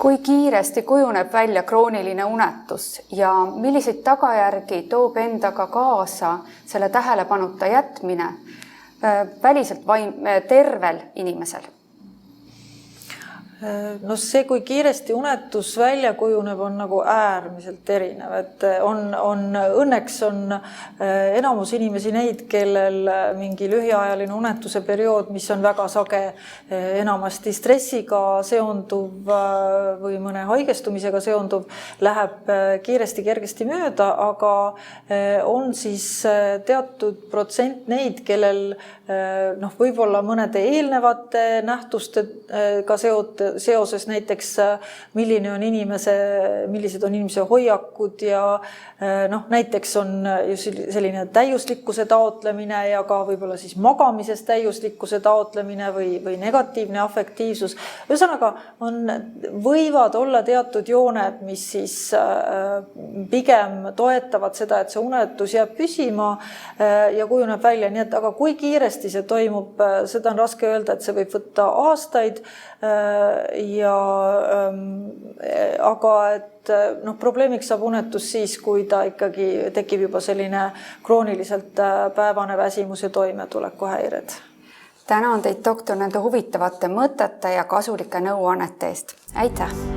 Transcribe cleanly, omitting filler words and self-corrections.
Kui kiiresti kujuneb välja krooniline unetus ja milliseid tagajärgi toob endaga kaasa selle tähelepanuta jätmine väliselt tervel inimesel? No see, kui kiiresti unetus välja kujuneb, on nagu äärmiselt erinev, et õnneks on enamus inimesi neid, kellel mingi lühiajaline unetuse periood, mis on väga sage, enamasti stressiga seonduv või mõne haigestumisega seonduv, läheb kiiresti kergesti mööda, aga on siis teatud protsent neid, kellel võib-olla mõnede eelnevate nähtustega seoses näiteks millised on inimese hoiakud ja näiteks on selline täiuslikkuse taotlemine ja ka võib-olla siis magamises täiuslikkuse taotlemine või negatiivne afektiivsus. Ühesõnaga võivad olla teatud jooned, mis siis pigem toetavad seda, et see unetus jääb püsima ja kujuneb välja. Nii et aga kui kiiresti see toimub, seda on raske öelda, et see võib võtta aastaid aga probleemiks saab unetus siis, kui ta ikkagi tekib juba selline krooniliselt päevane väsimus ja toimetulekuhäired. Tänan teid, doktor, nende huvitavate mõtete ja kasulike nõuannete eest. Aitäh!